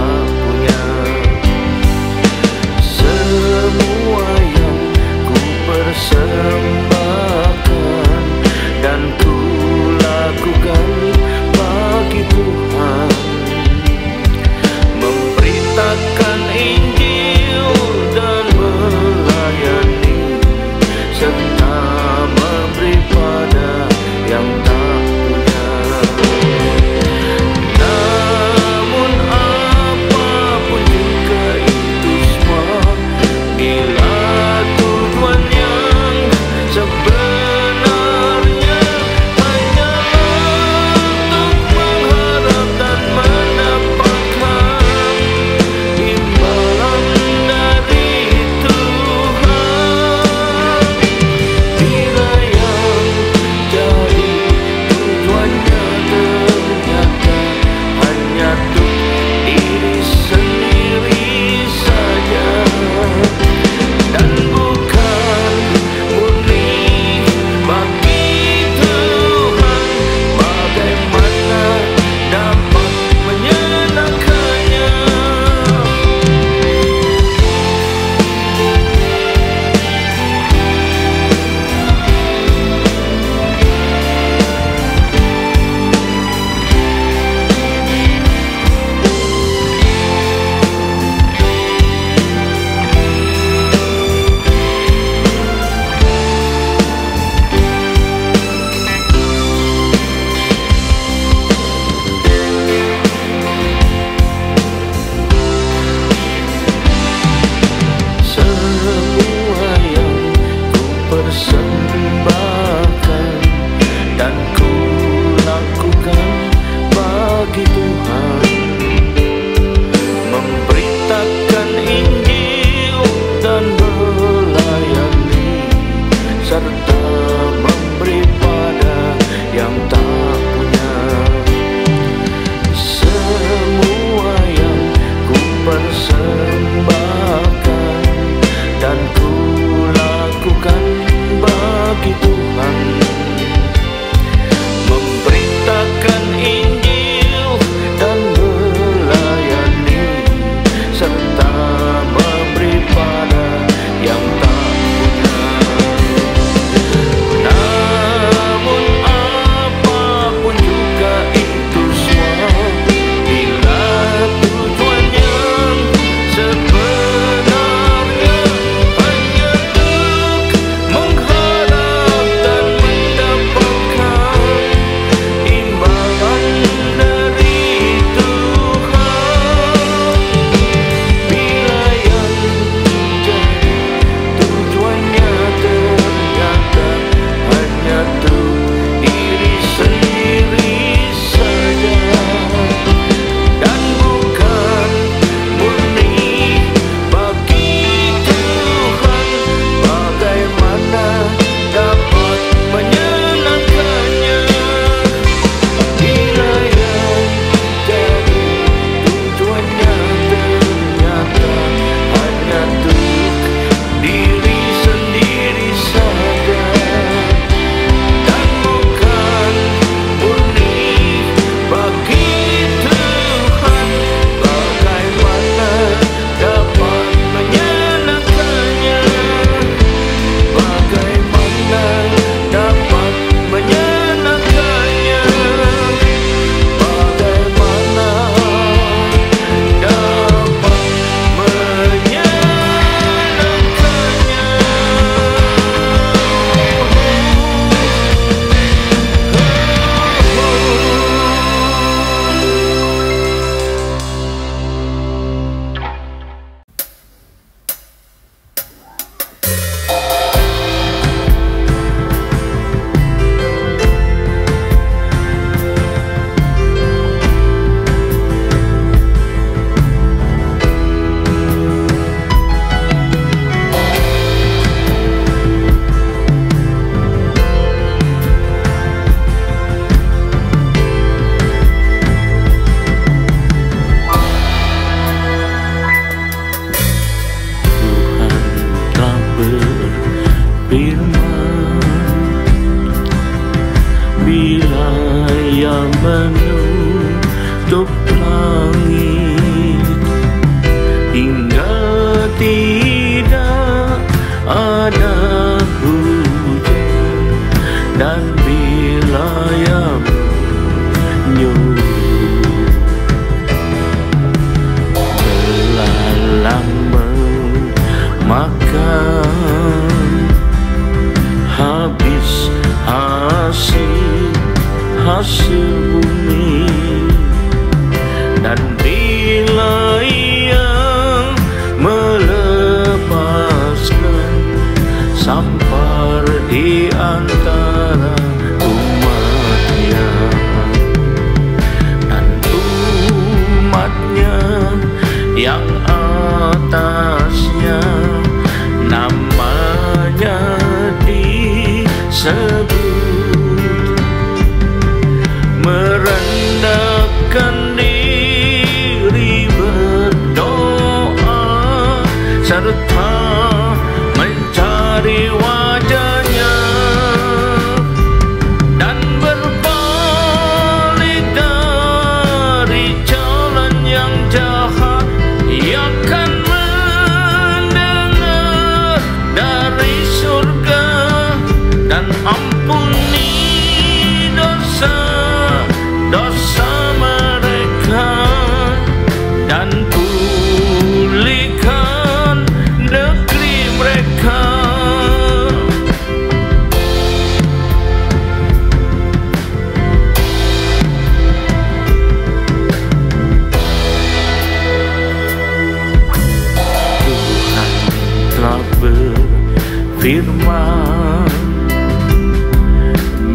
tak punya. Semua yang ku persembahkan dan ku lakukan bagi Tuhan, memberitakan Injil dan melayani, serta memberi pada yang tak punya. Namun apapun juga itu semua, bila tujuan yang ada hujan dan wilayah menyuruh belalang memakan habis hasil bumi, dan bila ia melepaskan sampar di antara umatnya, dan umatnya yang atasnya namanya disebut, merendahkan diri berdoa serta mencari wajahnya, dan berbalik dari jalan yang jahat. Ia akan mendengar dari surga dan ampuni dosa mereka, dan pulihkan negeri mereka. Tuhan telah berfirman,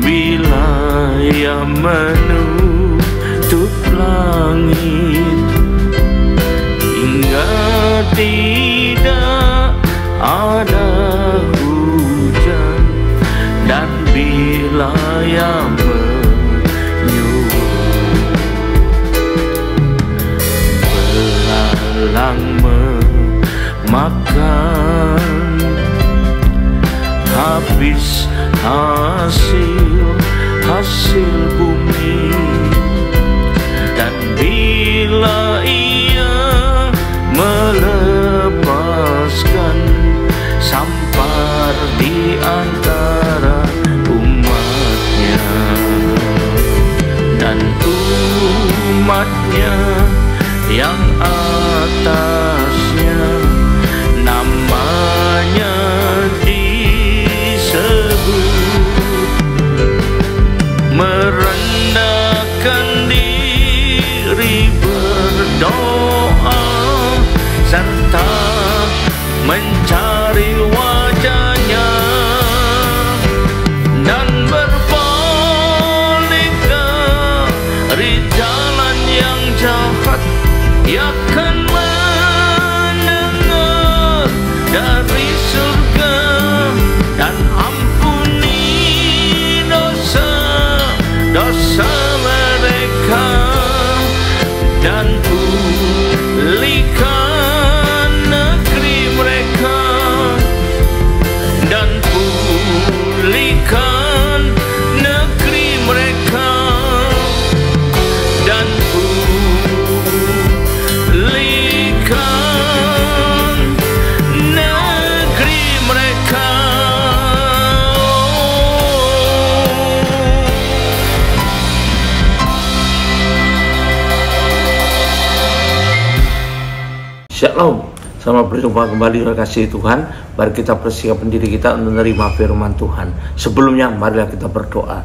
bila ia menutup langit hingga tidak ada hujan, dan bila ia menyuruh belalang memakan habis hasil bumi, dan bila ia melepaskan sampar di antara umatnya, dan umatnya yang atasnya namanya merendahkan diri berdoa serta mencari wajahnya, dan berbalik dari jalan yang jahat. Ia akan mendengar dari surga dan ampuni dosa mereka, dan pulihkan negeri mereka, dan pulihkan negeri mereka, dan pulihkan negeri mereka. Shalom, selamat berjumpa kembali kasih Tuhan. Mari kita persiapkan diri kita untuk menerima firman Tuhan. Sebelumnya marilah kita berdoa.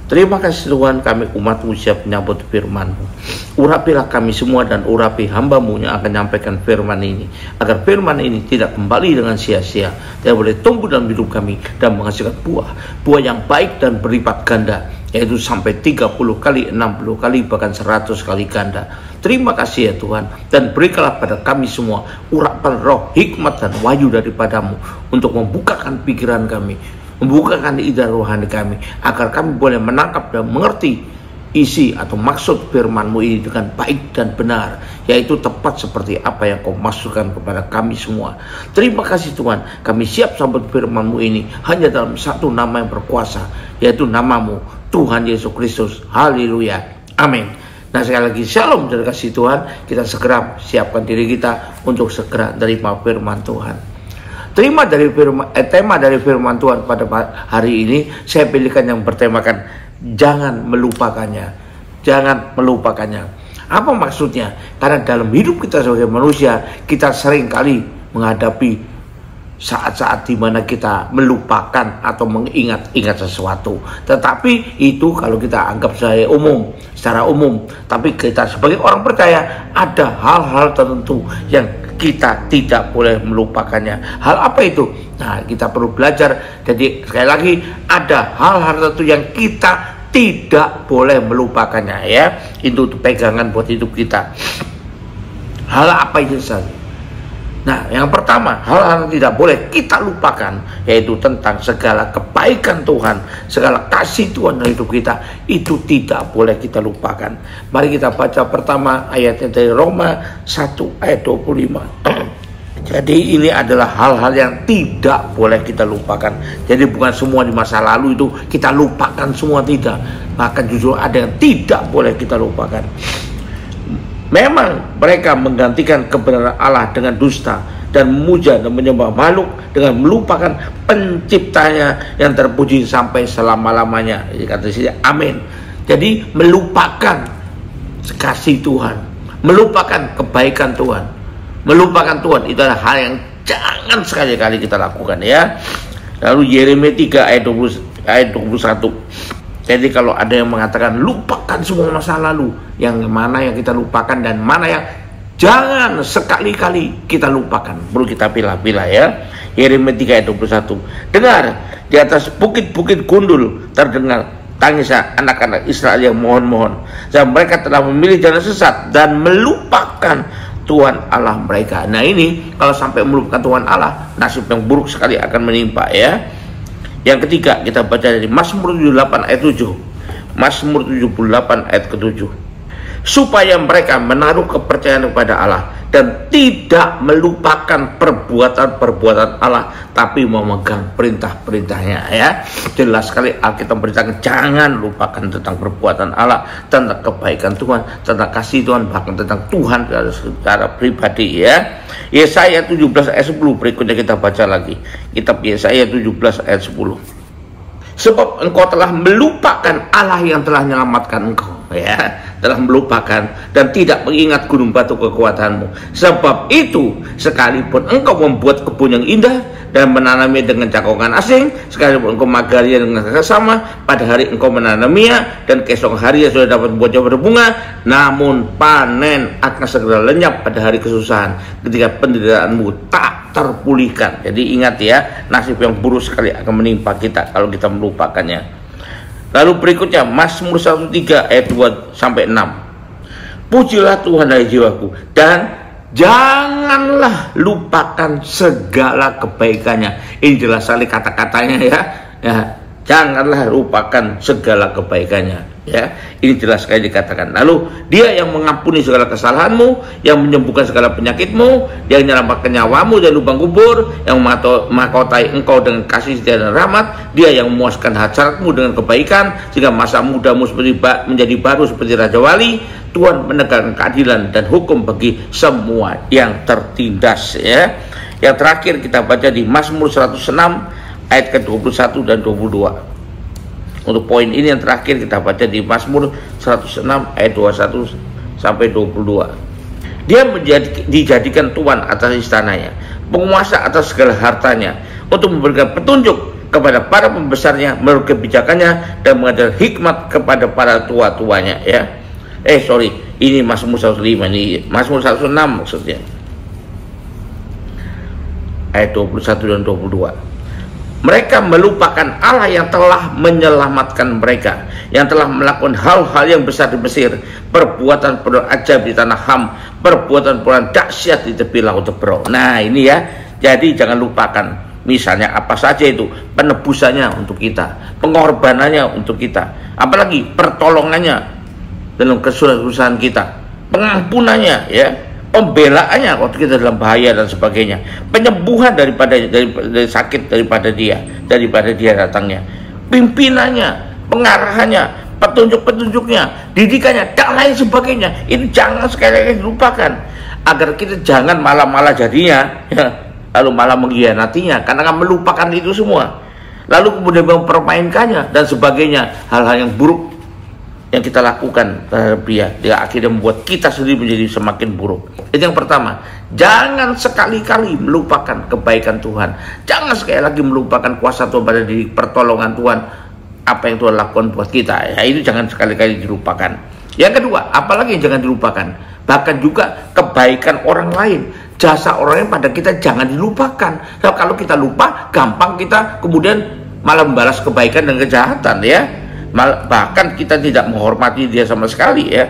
Terima kasih Tuhan, kami umat-Mu siap menyambut firman-Mu. Urapilah kami semua dan urapi hamba-Mu yang akan menyampaikan firman ini, agar firman ini tidak kembali dengan sia-sia, tidak boleh tumbuh dalam hidup kami dan menghasilkan buah yang baik dan berlipat ganda, yaitu sampai 30 kali, 60 kali, bahkan 100 kali ganda. Terima kasih ya Tuhan, dan berikanlah pada kami semua urapan roh, hikmat dan wahyu daripadamu untuk membukakan pikiran kami, membukakan indera rohani kami, agar kami boleh menangkap dan mengerti isi atau maksud firman-Mu ini dengan baik dan benar, yaitu tepat seperti apa yang Kau maksudkan kepada kami semua. Terima kasih Tuhan, kami siap sambut firman-Mu ini hanya dalam satu nama yang berkuasa, yaitu nama-Mu, Tuhan Yesus Kristus. Haleluya, amin. Nah, sekali lagi shalom dari kasih Tuhan. Kita segera siapkan diri kita untuk segera menerima firman Tuhan. Tema dari firman Tuhan pada hari ini saya pilihkan yang bertemakan jangan melupakannya. Jangan melupakannya. Apa maksudnya? Karena dalam hidup kita sebagai manusia, kita sering kali menghadapi saat-saat di mana kita melupakan atau mengingat-ingat sesuatu. Tetapi itu kalau kita anggap secara umum. Tapi kita sebagai orang percaya ada hal-hal tertentu yang kita tidak boleh melupakannya. Hal apa itu? Nah, kita perlu belajar. Jadi sekali lagi ada hal-hal tertentu yang kita tidak boleh melupakannya, ya. Itu pegangan buat hidup kita. Hal apa itu saja? Nah, yang pertama, hal-hal yang tidak boleh kita lupakan yaitu tentang segala kebaikan Tuhan, segala kasih Tuhan dalam hidup kita, itu tidak boleh kita lupakan. Mari kita baca pertama ayatnya dari Roma 1 ayat 25. Jadi ini adalah hal-hal yang tidak boleh kita lupakan. Jadi bukan semua di masa lalu itu kita lupakan semua, tidak. Bahkan justru ada yang tidak boleh kita lupakan. Memang mereka menggantikan kebenaran Allah dengan dusta dan memuja dan menyembah makhluk dengan melupakan penciptanya yang terpuji sampai selama-lamanya. Kata sini amin. Jadi melupakan kasih Tuhan, melupakan kebaikan Tuhan, melupakan Tuhan, itu adalah hal yang jangan sekali-kali kita lakukan, ya. Lalu Yeremia 3 ayat 21. Jadi kalau ada yang mengatakan lupakan semua masa lalu, yang mana yang kita lupakan dan mana yang jangan sekali-kali kita lupakan, perlu kita pilah-pilah, ya. Yeremia 3 ayat 21. Dengar, di atas bukit-bukit gundul terdengar tangisan anak-anak Israel yang mohon-mohon. Dan mereka telah memilih jalan sesat dan melupakan Tuhan Allah mereka. Nah, ini kalau sampai melupakan Tuhan Allah, nasib yang buruk sekali akan menimpa, ya. Yang ketiga, kita baca dari Mazmur 78 ayat 7. Mazmur 78 ayat ke-7. Supaya mereka menaruh kepercayaan kepada Allah dan tidak melupakan perbuatan-perbuatan Allah, tapi memegang perintah-perintahnya, ya. Jelas sekali Alkitab beritakan jangan lupakan tentang perbuatan Allah, tentang kebaikan Tuhan, tentang kasih Tuhan, bahkan tentang Tuhan secara pribadi, ya. Yesaya 17 ayat 10 berikutnya kita baca lagi. Kitab Yesaya 17 ayat 10. Sebab engkau telah melupakan Allah yang telah menyelamatkan engkau, ya, telah melupakan dan tidak mengingat gunung batu kekuatanmu. Sebab itu sekalipun engkau membuat kebun yang indah dan menanami dengan cangkongan asing, sekalipun engkau magaria dengan sesama, pada hari engkau menanaminya dan keesok hari sudah dapat membuatnya berbunga, namun panen akan segera lenyap pada hari kesusahan, ketika penderitaanmu tak terpulihkan. Jadi ingat, ya, nasib yang buruk sekali akan menimpa kita kalau kita melupakannya. Lalu berikutnya Mazmur 103 ayat 2 sampai 6. Pujilah Tuhan dari jiwaku dan janganlah lupakan segala kebaikannya. Ini jelas sekali kata-katanya, ya. Ya, janganlah lupakan segala kebaikannya, ya. Ini jelas sekali dikatakan. Lalu dia yang mengampuni segala kesalahanmu, yang menyembuhkan segala penyakitmu, yang menyelamatkan nyawamu dari lubang kubur, yang mahkotai engkau dengan kasih setia dan rahmat, dia yang memuaskan hasratmu dengan kebaikan sehingga masa mudamu menjadi baru seperti Raja Wali. Tuhan menegakkan keadilan dan hukum bagi semua yang tertindas, ya. Yang terakhir kita baca di Mazmur 106 ayat ke-21 dan 22. Untuk poin ini yang terakhir kita baca di Mazmur 106 ayat 21 sampai 22. Dia dijadikan tuan atas istananya, penguasa atas segala hartanya, untuk memberikan petunjuk kepada para pembesarnya menurut kebijakannya dan mengajar hikmat kepada para tua-tuanya, ya. Ini Mazmur 105, ini Mazmur 106 maksudnya. Ayat 21 dan 22. Mereka melupakan Allah yang telah menyelamatkan mereka, yang telah melakukan hal-hal yang besar di Mesir, perbuatan ajaib di tanah Ham, perbuatan dahsyat di tepi laut Tebrau. Nah, ini, ya. Jadi jangan lupakan, misalnya apa saja itu, penebusannya untuk kita, pengorbanannya untuk kita, apalagi pertolongannya dalam kesusahan kita, pengampunannya, ya, pembelaannya waktu kita dalam bahaya dan sebagainya, penyembuhan dari sakit daripada dia datangnya, pimpinannya, pengarahannya, petunjuknya, didikannya, dan lain sebagainya. Ini jangan sekali-kali dilupakan agar kita jangan malah jadinya, ya, lalu malah mengkhianatinya karena akan melupakan itu semua, lalu kemudian mempermainkannya dan sebagainya, hal-hal yang buruk yang kita lakukan terhadap dia akhirnya membuat kita sendiri menjadi semakin buruk. Itu yang pertama. Jangan sekali-kali melupakan kebaikan Tuhan. Jangan sekali lagi melupakan kuasa Tuhan pada diri, pertolongan Tuhan, apa yang Tuhan lakukan buat kita. Ya, itu jangan sekali-kali dilupakan. Yang kedua, apalagi yang jangan dilupakan, bahkan juga kebaikan orang lain, jasa orang lain pada kita jangan dilupakan. So, kalau kita lupa, gampang kita kemudian malah membalas kebaikan dan kejahatan, ya. Bahkan kita tidak menghormati dia sama sekali, ya.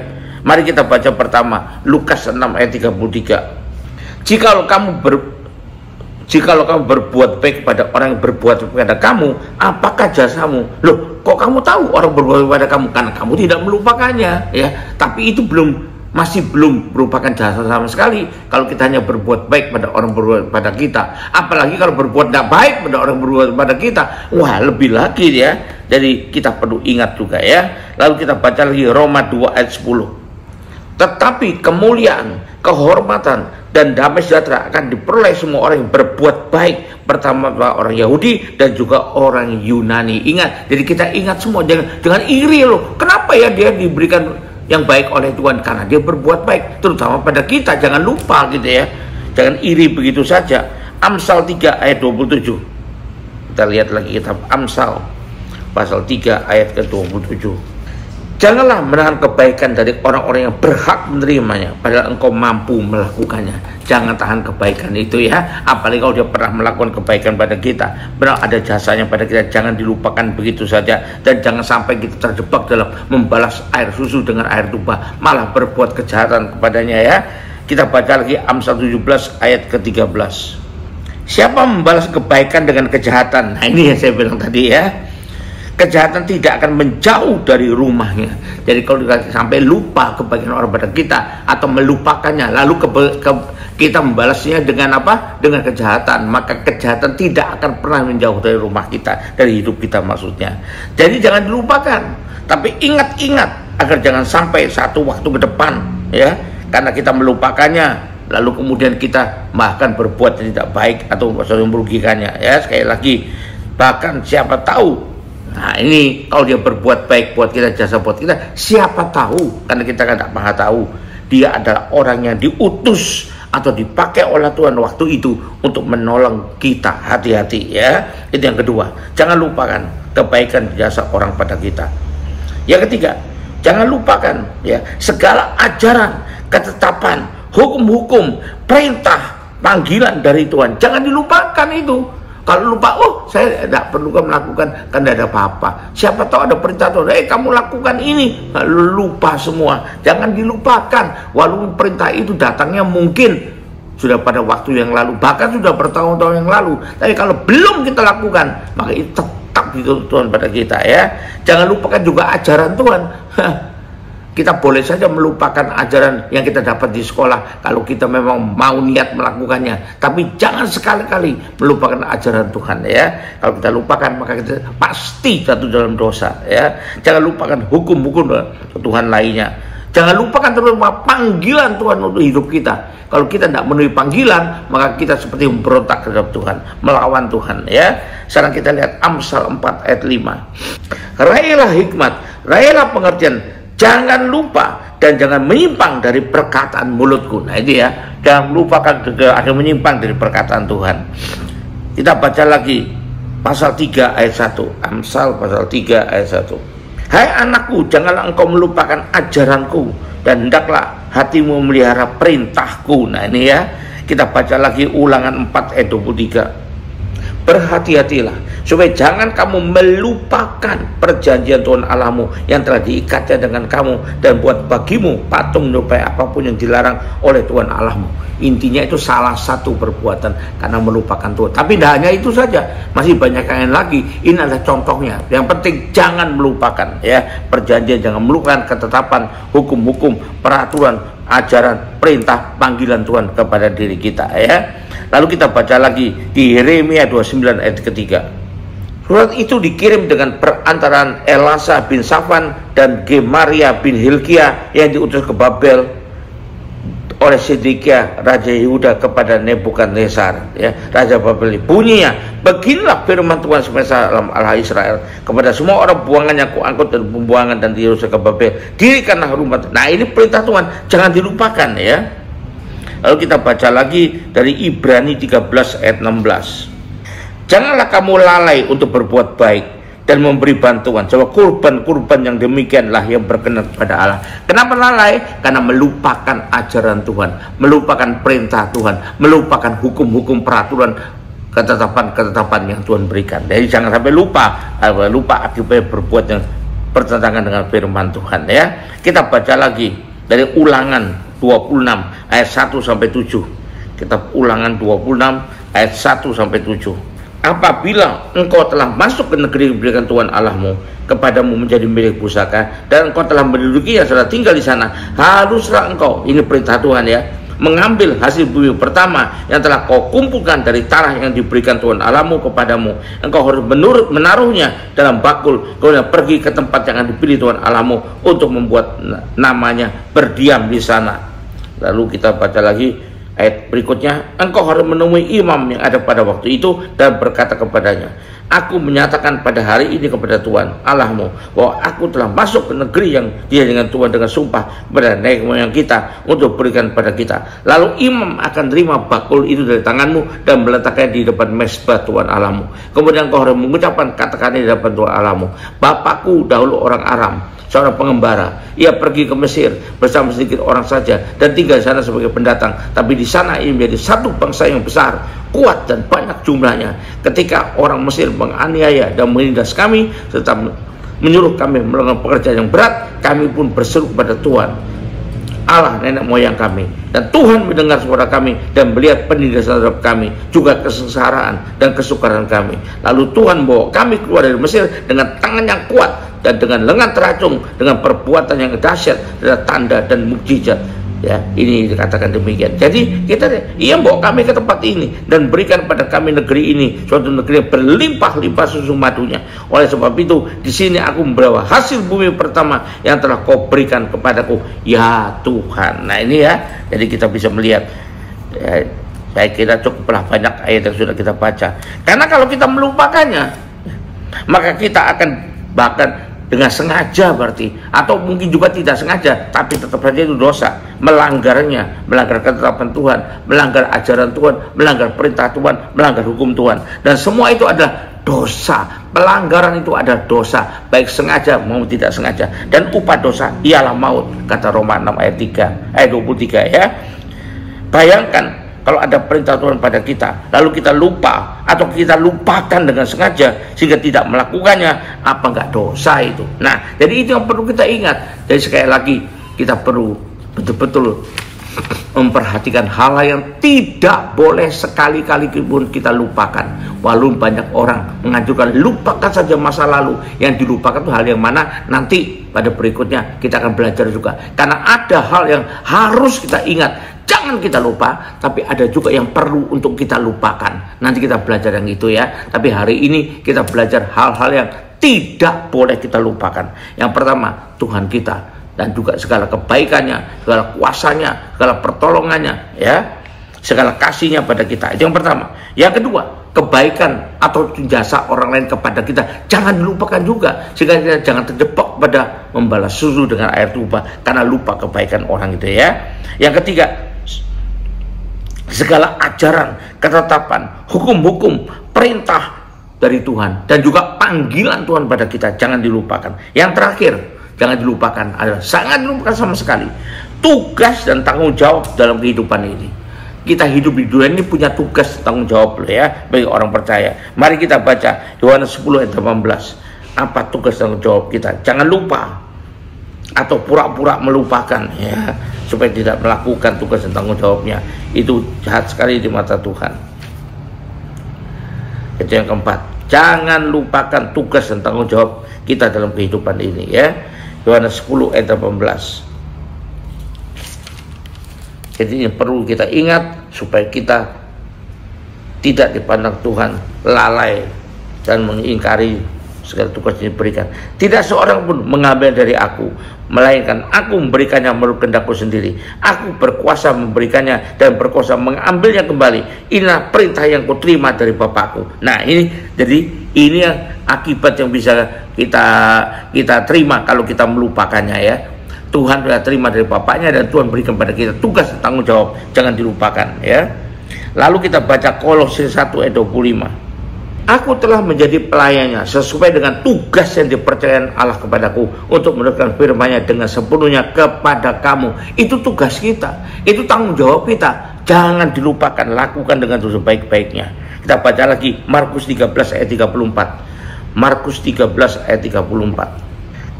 Mari kita baca pertama Lukas 6 ayat 33. Jikalau kamu berbuat baik kepada orang yang berbuat kepada kamu, apakah jasamu? Loh, kok kamu tahu orang berbuat kepada kamu? Karena kamu tidak melupakannya, ya. Tapi itu masih belum merupakan jasa sama sekali. Kalau kita hanya berbuat baik pada orang berbuat pada kita, apalagi kalau berbuat tidak baik pada orang berbuat pada kita, wah lebih lagi, ya. Jadi kita perlu ingat juga, ya. Lalu kita baca lagi Roma 2 ayat 10. Tetapi kemuliaan, kehormatan, dan damai sejahtera akan diperoleh semua orang yang berbuat baik, pertama orang Yahudi dan juga orang Yunani. Ingat, jadi kita ingat semua, jangan iri loh. Kenapa ya dia diberikan yang baik oleh Tuhan? Karena dia berbuat baik, terutama pada kita. Jangan lupa gitu, ya. Jangan iri begitu saja. Amsal 3 ayat 27. Kita lihat lagi kitab Amsal pasal 3 ayat ke-27. Janganlah menahan kebaikan dari orang-orang yang berhak menerimanya, padahal engkau mampu melakukannya. Jangan tahan kebaikan itu, ya. Apalagi kalau dia pernah melakukan kebaikan pada kita, benar ada jasanya pada kita, jangan dilupakan begitu saja. Dan jangan sampai kita terjebak dalam membalas air susu dengan air tumpah, malah berbuat kejahatan kepadanya, ya. Kita baca lagi Amsal 17 ayat ke-13. Siapa membalas kebaikan dengan kejahatan? Nah, ini yang saya bilang tadi, ya. Kejahatan tidak akan menjauh dari rumahnya. Jadi kalau sampai lupa kebaikan orang pada kita atau melupakannya, lalu kita membalasnya dengan apa? Dengan kejahatan, maka kejahatan tidak akan pernah menjauh dari rumah kita, dari hidup kita maksudnya. Jadi jangan dilupakan, tapi ingat-ingat agar jangan sampai satu waktu ke depan, ya, karena kita melupakannya, lalu kemudian kita bahkan berbuat tidak baik atau merugikannya, ya. Sekali lagi, bahkan siapa tahu. Nah, ini kalau dia berbuat baik buat kita, jasa buat kita, siapa tahu, karena kita kan tidak pernah tahu dia adalah orang yang diutus atau dipakai oleh Tuhan waktu itu untuk menolong kita. Hati-hati, ya. Itu yang kedua. Jangan lupakan kebaikan jasa orang pada kita. Yang ketiga, jangan lupakan, ya, segala ajaran, ketetapan, hukum-hukum, perintah, panggilan dari Tuhan. Jangan dilupakan itu. Kalau lupa, oh saya tidak perlu melakukan, kan tidak ada apa-apa. Siapa tahu ada perintah Tuhan, kamu lakukan ini, lalu lupa semua. Jangan dilupakan, walaupun perintah itu datangnya mungkin sudah pada waktu yang lalu, bahkan sudah bertahun-tahun yang lalu. Tapi kalau belum kita lakukan, maka itu tetap dituntut Tuhan pada kita, ya. Jangan lupakan juga ajaran Tuhan. Kita boleh saja melupakan ajaran yang kita dapat di sekolah kalau kita memang mau niat melakukannya. Tapi jangan sekali-kali melupakan ajaran Tuhan, ya. Kalau kita lupakan, maka kita pasti jatuh dalam dosa, ya. Jangan lupakan hukum-hukum Tuhan lainnya. Jangan lupakan terutama panggilan Tuhan untuk hidup kita. Kalau kita tidak memenuhi panggilan, maka kita seperti memberontak terhadap Tuhan, melawan Tuhan, ya. Sekarang kita lihat Amsal 4 ayat 5. Raihlah hikmat, raihlah pengertian, jangan lupa dan jangan menyimpang dari perkataan mulutku. Nah itu, ya, jangan lupakan akhirnya menyimpang dari perkataan Tuhan. Kita baca lagi pasal 3 ayat 1. Amsal pasal 3 ayat 1. Hai anakku, janganlah engkau melupakan ajaranku, dan hendaklah hatimu memelihara perintahku. Nah ini, ya, kita baca lagi Ulangan 4 ayat 23. Berhati-hatilah supaya jangan kamu melupakan perjanjian Tuhan Allahmu yang telah diikatnya dengan kamu, dan buat bagimu patung menyerupai apapun yang dilarang oleh Tuhan Allahmu. Intinya itu salah satu perbuatan karena melupakan Tuhan. Tapi tidak hanya itu saja, masih banyak yang lagi. Ini adalah contohnya. Yang penting jangan melupakan, ya, perjanjian, jangan melupakan ketetapan, hukum-hukum, peraturan, ajaran, perintah, panggilan Tuhan kepada diri kita, ya. Lalu kita baca lagi di Yeremia 29 ayat ketiga. Surat itu dikirim dengan perantaraan Elasa bin Safan dan Gemaria bin Hilkiah yang diutus ke Babel oleh Sedekia Raja Yehuda kepada Nebukadnezar, ya, Raja Babel. Bunyinya, beginilah firman Tuhan semesta alam Allah Israel kepada semua orang buangan yang kuangkut dan pembuangan dan di Yerusalem ke Babel, dirikanlah rumah. Nah, ini perintah Tuhan, jangan dilupakan, ya. Lalu kita baca lagi dari Ibrani 13 ayat 16. Janganlah kamu lalai untuk berbuat baik dan memberi bantuan. Sebab kurban-kurban yang demikianlah yang berkenan pada Allah. Kenapa lalai? Karena melupakan ajaran Tuhan, melupakan perintah Tuhan, melupakan hukum-hukum, peraturan, ketetapan-ketetapan yang Tuhan berikan. Jadi jangan sampai lupa akibat berbuat yang bertentangan dengan firman Tuhan, ya. Kita baca lagi dari Ulangan 26 ayat 1 sampai 7. Kitab Ulangan 26 ayat 1 sampai 7. Apabila engkau telah masuk ke negeri yang diberikan Tuhan Allahmu kepadamu menjadi milik pusaka, dan engkau telah mendudukinya serta tinggal di sana, haruslah engkau, ini perintah Tuhan, ya, mengambil hasil bumi pertama yang telah kau kumpulkan dari tanah yang diberikan Tuhan Allahmu kepadamu. Engkau harus menaruhnya dalam bakul, kemudian pergi ke tempat yang dipilih Tuhan Allahmu untuk membuat namanya berdiam di sana. Lalu kita baca lagi ayat berikutnya. Engkau harus menemui imam yang ada pada waktu itu dan berkata kepadanya, aku menyatakan pada hari ini kepada Tuhan Allahmu bahwa aku telah masuk ke negeri yang dia dengan Tuhan dengan sumpah kepada nenek moyang kita untuk berikan pada kita. Lalu imam akan terima bakul itu dari tanganmu dan meletakkannya di depan mezbah Tuhan Allahmu. Kemudian engkau harus mengucapkan kata-kata di depan Tuhan Allahmu. Bapakku dahulu orang Aram, seorang pengembara. Ia pergi ke Mesir bersama sedikit orang saja dan tinggal di sana sebagai pendatang. Tapi di sana ia menjadi satu bangsa yang besar, kuat dan banyak jumlahnya. Ketika orang Mesir menganiaya dan menindas kami serta menyuruh kami melakukan pekerjaan yang berat, kami pun berseru kepada Tuhan Allah nenek moyang kami, dan Tuhan mendengar suara kami dan melihat penindasan terhadap kami, juga kesengsaraan dan kesukaran kami. Lalu Tuhan bawa kami keluar dari Mesir dengan tangan yang kuat dan dengan lengan teracung, dengan perbuatan yang dahsyat, dengan tanda dan mukjizat. Ya, ini dikatakan demikian. Jadi ia bawa kami ke tempat ini dan berikan pada kami negeri ini, suatu negeri yang berlimpah-limpah susu madunya. Oleh sebab itu, di sini aku membawa hasil bumi pertama yang telah kau berikan kepadaku, ya Tuhan. Nah, ini, ya, jadi kita bisa melihat, ya, saya kira cukuplah banyak ayat yang sudah kita baca. Karena kalau kita melupakannya, maka kita akan bahkan dengan sengaja berarti, atau mungkin juga tidak sengaja, tapi tetap saja itu dosa, melanggarnya, melanggar ketetapan Tuhan, melanggar ajaran Tuhan, melanggar perintah Tuhan, melanggar hukum Tuhan, dan semua itu adalah dosa. Pelanggaran itu ada dosa, baik sengaja maupun tidak sengaja, dan upah dosa ialah maut, kata Roma 6 ayat 23, ya. Bayangkan kalau ada perintah Tuhan pada kita, lalu kita lupa atau kita lupakan dengan sengaja sehingga tidak melakukannya, apa enggak dosa itu? Nah, jadi itu yang perlu kita ingat. Jadi sekali lagi, kita perlu betul-betul memperhatikan hal yang tidak boleh sekali-kali pun kita lupakan. Walaupun banyak orang menganjurkan lupakan saja masa lalu, yang dilupakan itu hal yang mana nanti pada berikutnya kita akan belajar juga. Karena ada hal yang harus kita ingat, jangan kita lupa, tapi ada juga yang perlu untuk kita lupakan. Nanti kita belajar yang itu, ya. Tapi hari ini kita belajar hal-hal yang tidak boleh kita lupakan. Yang pertama, Tuhan kita, dan juga segala kebaikannya, segala kuasanya, segala pertolongannya, ya, segala kasihnya pada kita. Itu yang pertama. Yang kedua, kebaikan atau jasa orang lain kepada kita jangan dilupakan juga, sehingga kita jangan terjebak pada membalas susu dengan air tuba karena lupa kebaikan orang itu, ya. Yang ketiga, segala ajaran, ketetapan, hukum-hukum, perintah dari Tuhan dan juga panggilan Tuhan pada kita jangan dilupakan. Yang terakhir, jangan dilupakan adalah, sangat dilupakan sama sekali, tugas dan tanggung jawab dalam kehidupan ini. Kita hidup di dunia ini punya tugas tanggung jawab, ya, bagi orang percaya. Mari kita baca Yohanes 10 ayat 18. Apa tugas tanggung jawab kita? Jangan lupa atau pura-pura melupakan, ya, supaya tidak melakukan tugas dan tanggung jawabnya. Itu jahat sekali di mata Tuhan. Itu yang keempat, jangan lupakan tugas dan tanggung jawab kita dalam kehidupan ini, ya. Yohanes 10 ayat 18. Jadi ini perlu kita ingat supaya kita tidak dipandang Tuhan lalai dan mengingkari segala tugas yang diberikan. Tidak seorang pun mengambil dari aku, melainkan aku memberikannya menurut kehendakku sendiri. Aku berkuasa memberikannya dan berkuasa mengambilnya kembali. Inilah perintah yang kuterima dari Bapakku. Nah ini, jadi ini yang akibat yang bisa kita terima kalau kita melupakannya ya. Tuhan sudah terima dari Bapaknya dan Tuhan berikan pada kita tugas dan tanggung jawab, jangan dilupakan ya. Lalu kita baca Kolose 1 ayat 25. Aku telah menjadi pelayannya sesuai dengan tugas yang dipercayakan Allah kepadaku untuk meneruskan firman-Nya dengan sepenuhnya kepada kamu. Itu tugas kita, itu tanggung jawab kita. Jangan dilupakan, lakukan dengan sebaik-baiknya. Kita baca lagi Markus 13 ayat 34. Markus 13 ayat 34.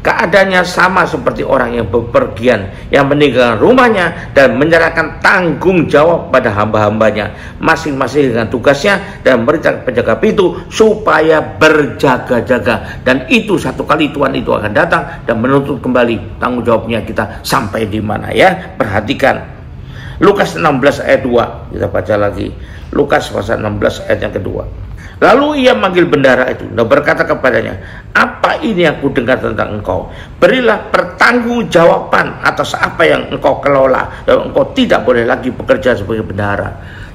Keadaannya sama seperti orang yang bepergian, yang meninggalkan rumahnya dan menyerahkan tanggung jawab pada hamba-hambanya, masing-masing dengan tugasnya, dan memerintahkan penjaga pintu supaya berjaga-jaga. Dan itu satu kali Tuhan itu akan datang dan menuntut kembali tanggung jawabnya kita sampai di mana ya. Perhatikan Lukas 16 ayat 2, kita baca lagi Lukas pasal 16 ayat yang kedua. Lalu ia manggil bendahara itu dan berkata kepadanya, apa ini yang kudengar tentang engkau? Berilah pertanggungjawaban atas apa yang engkau kelola, dan engkau tidak boleh lagi bekerja sebagai bendahara.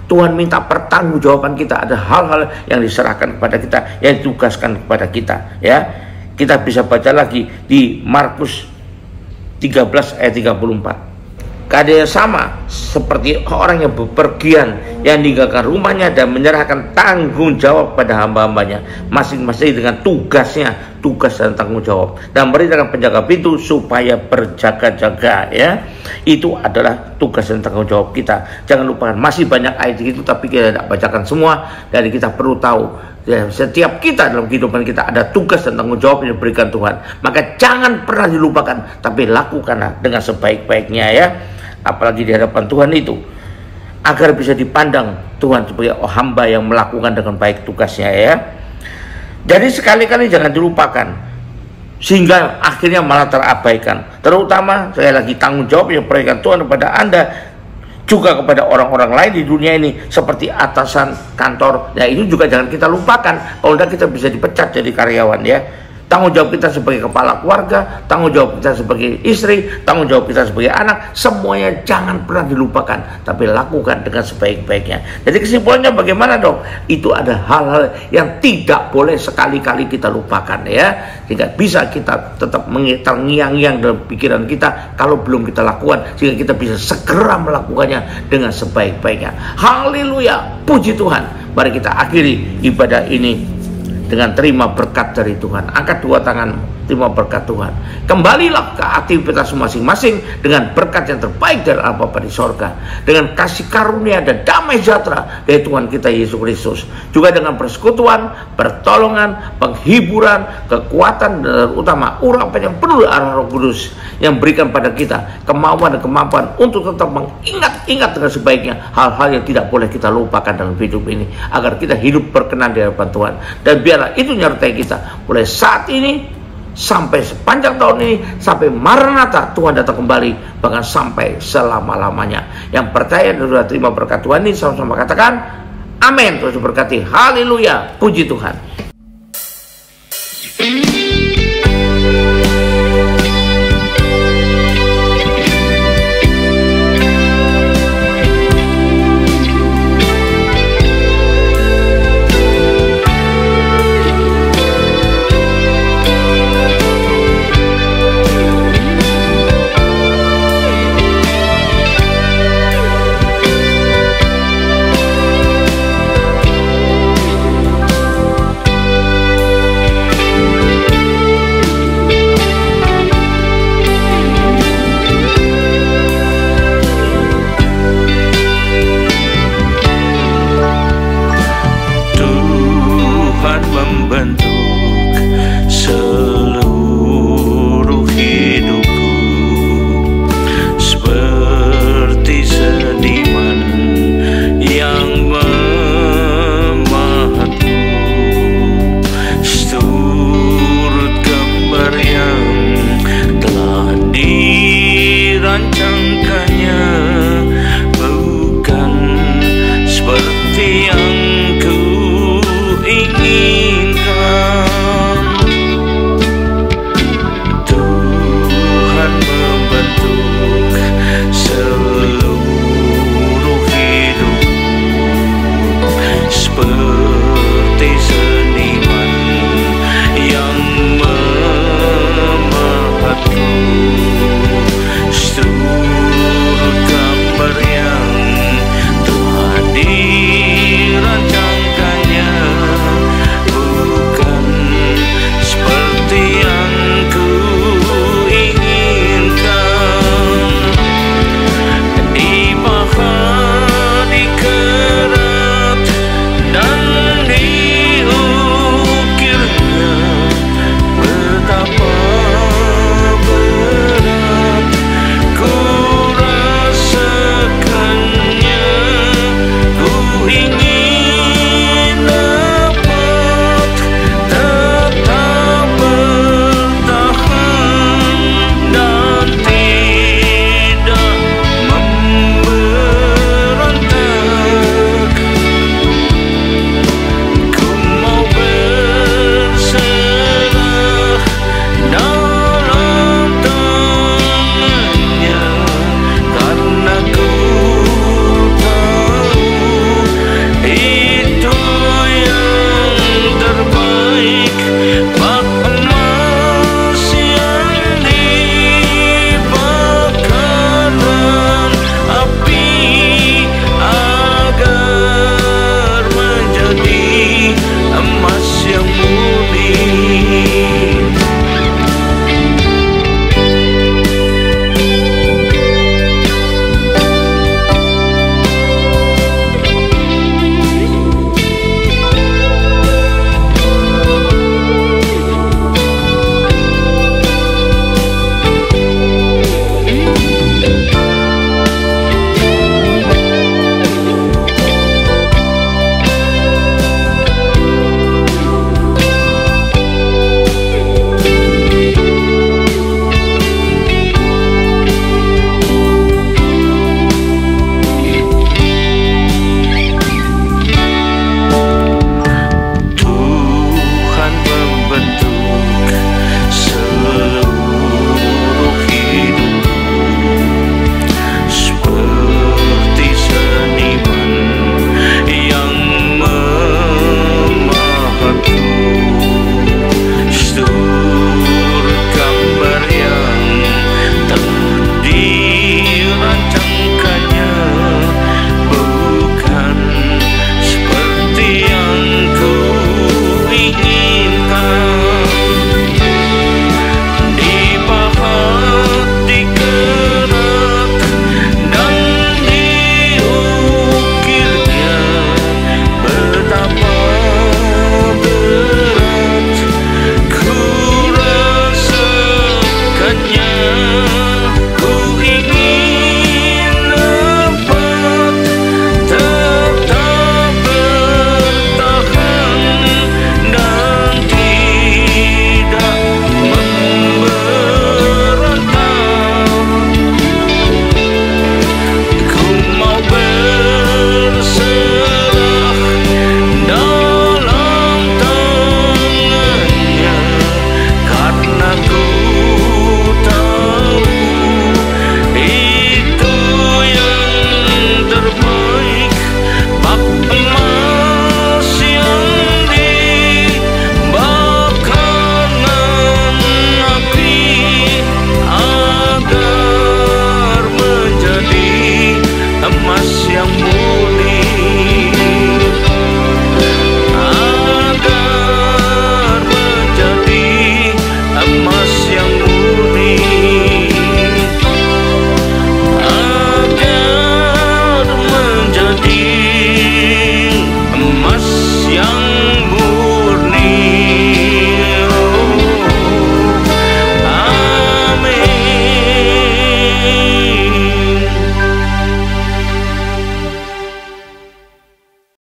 Tuhan minta pertanggungjawaban kita. Ada hal-hal yang diserahkan kepada kita, yang ditugaskan kepada kita ya. Kita bisa baca lagi di Markus 13 ayat 34. Keadaan sama seperti orang yang bepergian, yang meninggalkan rumahnya dan menyerahkan tanggung jawab pada hamba-hambanya, masing-masing dengan tugasnya, tugas dan tanggung jawab, dan memerintahkan penjaga pintu supaya berjaga-jaga ya. Itu adalah tugas dan tanggung jawab kita. Jangan lupakan, masih banyak ayat itu tapi kita tidak bacakan semua. Jadi kita perlu tahu ya, setiap kita dalam kehidupan kita ada tugas dan tanggung jawab yang diberikan Tuhan. Maka jangan pernah dilupakan, tapi lakukanlah dengan sebaik-baiknya ya. Apalagi di hadapan Tuhan itu, agar bisa dipandang Tuhan sebagai hamba yang melakukan dengan baik tugasnya ya. Jadi sekali-kali jangan dilupakan, sehingga akhirnya malah terabaikan. Terutama saya lagi tanggung jawab yang diberikan Tuhan kepada Anda, juga kepada orang-orang lain di dunia ini, seperti atasan kantor. Ya itu juga jangan kita lupakan, kalau tidak kita bisa dipecat jadi karyawan ya. Tanggung jawab kita sebagai kepala keluarga, tanggung jawab kita sebagai istri, tanggung jawab kita sebagai anak, semuanya jangan pernah dilupakan, tapi lakukan dengan sebaik-baiknya. Jadi kesimpulannya bagaimana dong? Itu ada hal-hal yang tidak boleh sekali-kali kita lupakan ya. Tidak bisa kita tetap terngiang-ngiang dalam pikiran kita kalau belum kita lakukan, sehingga kita bisa segera melakukannya dengan sebaik-baiknya. Haleluya, puji Tuhan. Mari kita akhiri ibadah ini dengan terima berkat dari Tuhan. Angkat dua tangan, terima berkat Tuhan. Kembalilah ke aktivitas masing-masing dengan berkat yang terbaik dari Allah Bapa di sorga, dengan kasih karunia dan damai sejahtera dari Tuhan kita Yesus Kristus, juga dengan persekutuan, pertolongan, penghiburan, kekuatan, dan terutama urapan yang penuh arah Roh Kudus yang berikan pada kita kemauan dan kemampuan untuk tetap mengingat-ingat dengan sebaiknya hal-hal yang tidak boleh kita lupakan dalam hidup ini, agar kita hidup berkenan di hadapan Tuhan. Dan biarlah itu menyertai kita mulai saat ini sampai sepanjang tahun ini, sampai Maranatha Tuhan datang kembali, bahkan sampai selama-lamanya. Yang percaya dan sudah terima berkat Tuhan ini sama-sama katakan amin. Terus berkati haleluya, puji Tuhan.